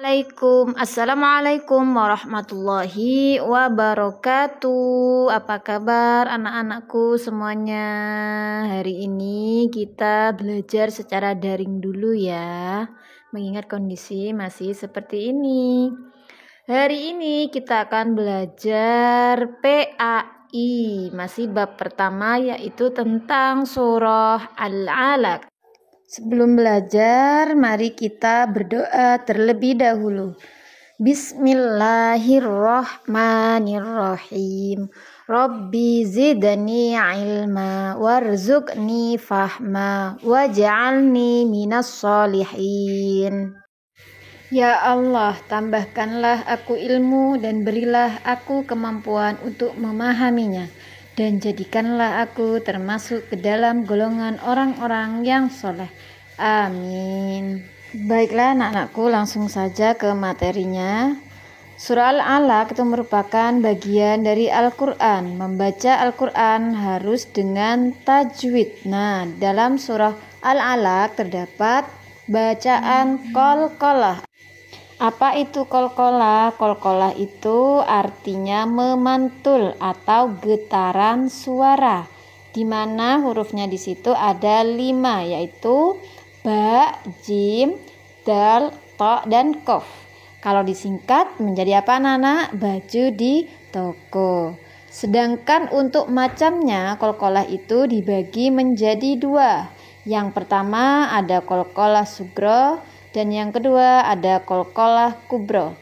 Assalamualaikum warahmatullahi wabarakatuh. Apa kabar anak-anakku semuanya? Hari ini kita belajar secara daring dulu ya, mengingat kondisi masih seperti ini. Hari ini kita akan belajar PAI, masih bab pertama yaitu tentang surah Al-Alaq. Sebelum belajar, mari kita berdoa terlebih dahulu. Bismillahirrahmanirrahim. Rabbi zidni ilma warzuqni fahma waj'alni minas solihin. Ya Allah, tambahkanlah aku ilmu dan berilah aku kemampuan untuk memahaminya. Dan jadikanlah aku termasuk ke dalam golongan orang-orang yang soleh. Amin. Baiklah anak-anakku, langsung saja ke materinya. Surah Al-Alaq itu merupakan bagian dari Al-Quran. Membaca Al-Quran harus dengan tajwid. Nah, dalam surah Al-Alaq terdapat bacaan qalqalah. Apa itu qalqalah? Qalqalah itu artinya memantul atau getaran suara, di mana hurufnya di situ ada 5, yaitu ba, jim, dal, ta, dan qaf. Kalau disingkat menjadi apa anak-anak? Baju di toko. Sedangkan untuk macamnya, qalqalah itu dibagi menjadi 2. Yang pertama ada qalqalah sugro, dan yang kedua ada qalqalah kubro.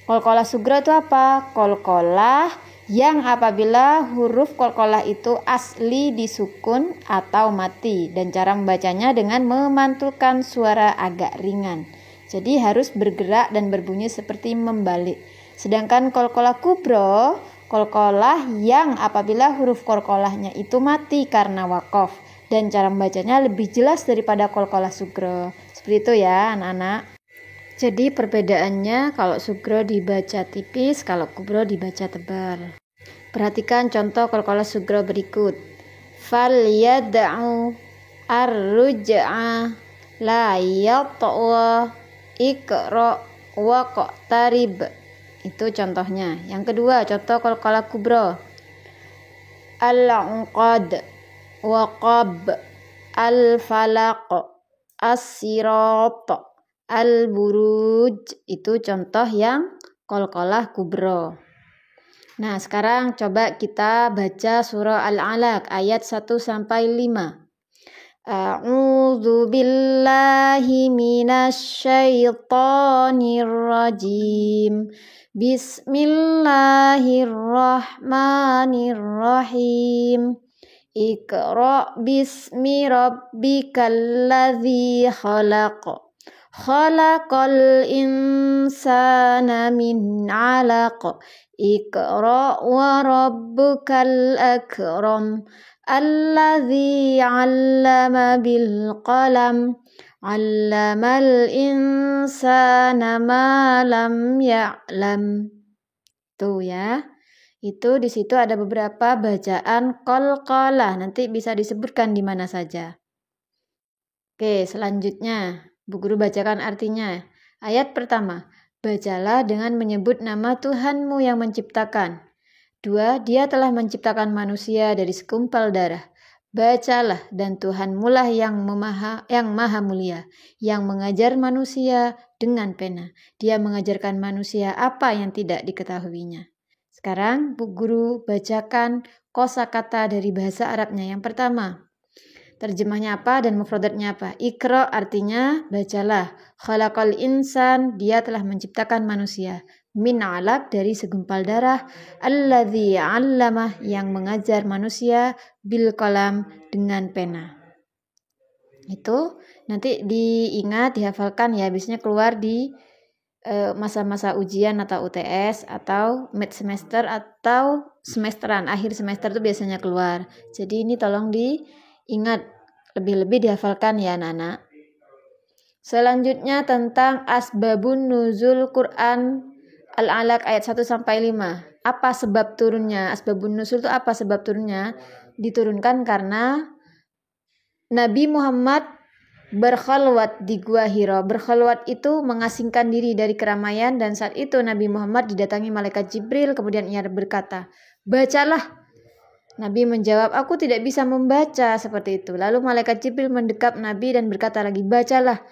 Qalqalah sugro itu apa? Qalqalah yang apabila huruf qalqalah itu asli disukun atau mati, dan cara membacanya dengan memantulkan suara agak ringan. Jadi harus bergerak dan berbunyi seperti membalik. Sedangkan qalqalah kubro, qalqalah yang apabila huruf qalqalahnya itu mati karena waqaf, dan cara membacanya lebih jelas daripada qalqalah sugro. Seperti itu ya anak-anak. Jadi perbedaannya, kalau sugro dibaca tipis, kalau kubro dibaca tebal. Perhatikan contoh qalqalah sugro berikut. Fal yad'u ar-ruj'a la yatwa iqra wa qtarib. Itu contohnya. Yang kedua, contoh qalqalah kubro. Al-unqad wa qab al-falaq as-sirat al-buruj. Itu contoh yang qalqalah kubro. Nah, sekarang coba kita baca surah Al-Alaq ayat 1-5. A'udzu billahi minasyaitonir rajim. Bismillahirrahmanirrahim. Iqra bismi rabbikal ladzi khalaq. Khalaqal insana min 'alaq. Iqra wa rabbukal akram. Alladzi 'allama bil qalam. 'Allamal insana ma lam ya'lam. Tuh ya. Itu di situ ada beberapa bacaan qalqalah. Nanti bisa disebutkan di mana saja. Oke, selanjutnya Bu Guru bacakan artinya. Ayat pertama, bacalah dengan menyebut nama Tuhanmu yang menciptakan. 2, Dia telah menciptakan manusia dari segumpal darah. Bacalah, dan Tuhanmu lah yang maha mulia, yang mengajar manusia dengan pena. Dia mengajarkan manusia apa yang tidak diketahuinya. Sekarang Bu Guru bacakan kosakata dari bahasa Arabnya. Yang pertama, terjemahnya apa dan mufradatnya apa? Iqra artinya bacalah. Khalaqal insan, dia telah menciptakan manusia. Min 'alaq, dari segumpal darah. Alladzi 'allama, yang mengajar manusia. Bil qalam, dengan pena. Itu nanti diingat, dihafalkan ya, biasanya keluar di masa-masa ujian atau UTS atau mid semester atau semesteran, akhir semester itu biasanya keluar. Jadi ini tolong diingat, lebih-lebih dihafalkan ya anak-anak. Selanjutnya tentang asbabun nuzul Quran Al-Alaq ayat 1-5. Apa sebab turunnya? Asbabun nuzul itu apa sebab turunnya? Diturunkan karena Nabi Muhammad berkhalwat di Gua Hira. Berkhalwat itu mengasingkan diri dari keramaian, dan saat itu Nabi Muhammad didatangi malaikat Jibril, kemudian ia berkata, "Bacalah." Nabi menjawab, "Aku tidak bisa membaca," seperti itu. Lalu malaikat Jibril mendekap Nabi dan berkata lagi, "Bacalah."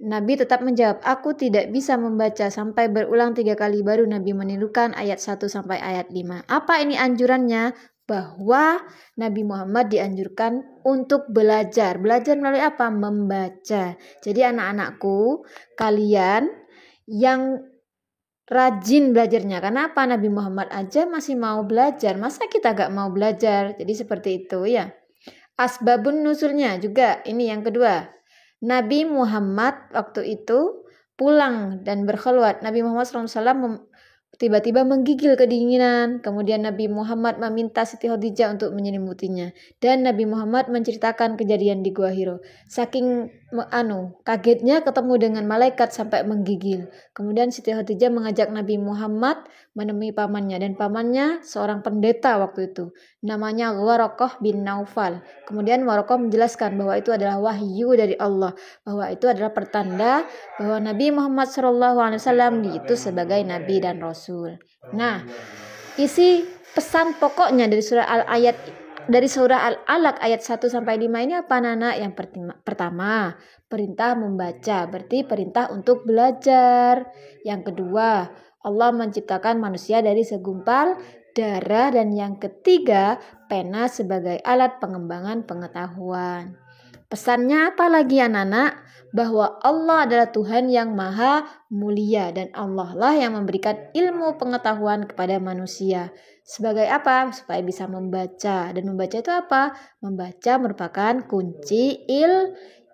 Nabi tetap menjawab, "Aku tidak bisa membaca," sampai berulang 3 kali baru Nabi menirukan ayat 1 sampai ayat 5. Apa ini anjurannya? Bahwa Nabi Muhammad dianjurkan untuk belajar. Belajar melalui apa? Membaca. Jadi anak-anakku, kalian yang rajin belajarnya. Kenapa? Nabi Muhammad aja masih mau belajar. Masa kita gak mau belajar? Jadi seperti itu ya. Asbabun nusulnya juga. Ini yang kedua. Nabi Muhammad waktu itu pulang dan berkhalwat. Nabi Muhammad SAW tiba-tiba menggigil kedinginan. Kemudian Nabi Muhammad meminta Siti Khadijah untuk menyelimutinya. Dan Nabi Muhammad menceritakan kejadian di Gua Hira. Saking kagetnya ketemu dengan malaikat sampai menggigil. Kemudian Siti Khadijah mengajak Nabi Muhammad menemui pamannya. Dan pamannya seorang pendeta waktu itu. Namanya Waraqah bin Naufal. Kemudian Waraqah menjelaskan bahwa itu adalah wahyu dari Allah. Bahwa itu adalah pertanda bahwa Nabi Muhammad SAW itu sebagai Nabi dan Rasul. Nah, isi pesan pokoknya dari surah Al-Alaq ayat 1 sampai 5 ini apa, Nana? Yang pertama, perintah membaca, berarti perintah untuk belajar. Yang kedua, Allah menciptakan manusia dari segumpal darah. Dan yang ketiga, pena sebagai alat pengembangan pengetahuan. Pesannya apa lagi, anak-anak? Bahwa Allah adalah Tuhan yang maha mulia, dan Allah lah yang memberikan ilmu pengetahuan kepada manusia. Sebagai apa? Supaya bisa membaca. Dan membaca itu apa? Membaca merupakan kunci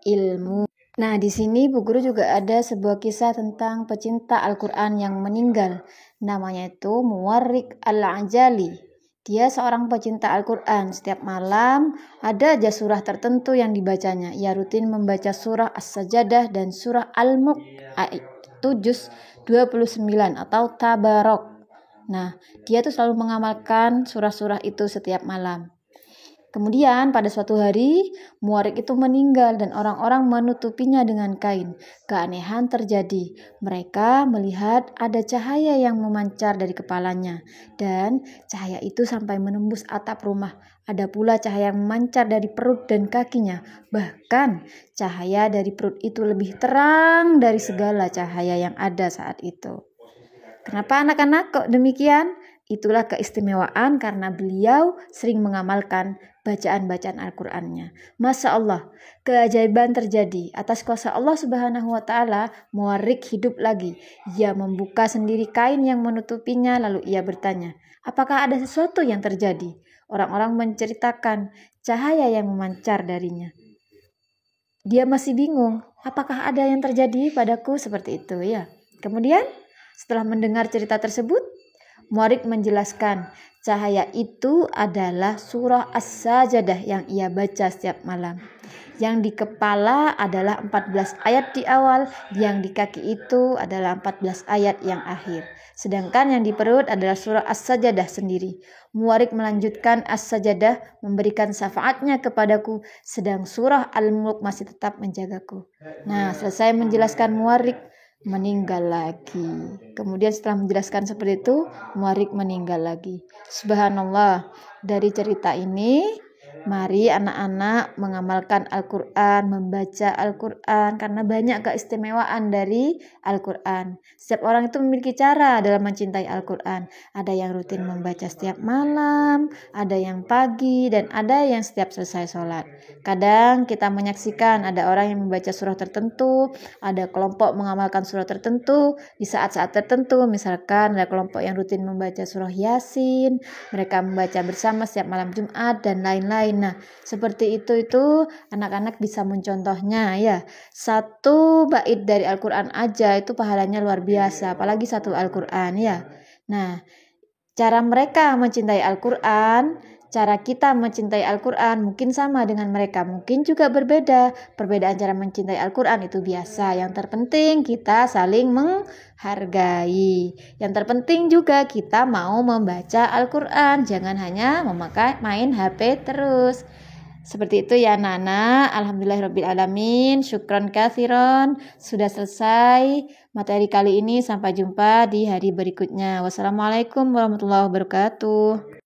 ilmu. Nah, di sini Bu Guru juga ada sebuah kisah tentang pecinta Al-Quran yang meninggal. Namanya itu Muwarriq Al-Ajali. Dia seorang pecinta Al-Quran. Setiap malam ada aja surah tertentu yang dibacanya. Ia rutin membaca surah As-Sajadah dan surah Al-Mulk, itu juz 29 atau Tabarok. Nah, dia tuh selalu mengamalkan surah-surah itu setiap malam. Kemudian pada suatu hari Muwarriq itu meninggal dan orang-orang menutupinya dengan kain. Keanehan terjadi. Mereka melihat ada cahaya yang memancar dari kepalanya, dan cahaya itu sampai menembus atap rumah. Ada pula cahaya yang memancar dari perut dan kakinya. Bahkan cahaya dari perut itu lebih terang dari segala cahaya yang ada saat itu. Kenapa anak-anak kok demikian? Itulah keistimewaan karena beliau sering mengamalkan bacaan-bacaan Al-Qur'annya. Masya Allah, keajaiban terjadi. Atas kuasa Allah Subhanahu wa Ta'ala, Muwarriq hidup lagi. Ia membuka sendiri kain yang menutupinya, lalu ia bertanya, "Apakah ada sesuatu yang terjadi?" Orang-orang menceritakan cahaya yang memancar darinya. Dia masih bingung, apakah ada yang terjadi padaku seperti itu ya. Kemudian setelah mendengar cerita tersebut, Muwarriq menjelaskan cahaya itu adalah surah As-Sajadah yang ia baca setiap malam. Yang di kepala adalah 14 ayat di awal, yang di kaki itu adalah 14 ayat yang akhir. Sedangkan yang di perut adalah surah As-Sajadah sendiri. Muwarriq melanjutkan, As-Sajadah memberikan syafaatnya kepadaku, sedang surah Al-Mulk masih tetap menjagaku. Nah, selesai menjelaskan Muwarriq meninggal lagi. Kemudian setelah menjelaskan seperti itu, Muwarriq meninggal lagi. Subhanallah, dari cerita ini mari anak-anak mengamalkan Al-Quran, membaca Al-Quran, karena banyak keistimewaan dari Al-Quran. Setiap orang itu memiliki cara dalam mencintai Al-Quran. Ada yang rutin membaca setiap malam, ada yang pagi, dan ada yang setiap selesai sholat. Kadang kita menyaksikan ada orang yang membaca surah tertentu, ada kelompok mengamalkan surah tertentu di saat-saat tertentu. Misalkan ada kelompok yang rutin membaca surah Yasin, mereka membaca bersama setiap malam Jumat, dan lain-lain. Nah, seperti itu anak-anak bisa mencontohnya ya. Satu bait dari Al-Quran aja itu pahalanya luar biasa, apalagi satu Al-Quran ya. Nah, cara mereka mencintai Al-Quran, cara kita mencintai Al-Quran mungkin sama dengan mereka, mungkin juga berbeda. Perbedaan cara mencintai Al-Quran itu biasa. Yang terpenting kita saling menghargai. Yang terpenting juga kita mau membaca Al-Quran. Jangan hanya main HP terus. Seperti itu ya anak-anak. Alhamdulillahirrabbilalamin. Syukron katsiron. Sudah selesai materi kali ini. Sampai jumpa di hari berikutnya. Wassalamualaikum warahmatullahi wabarakatuh.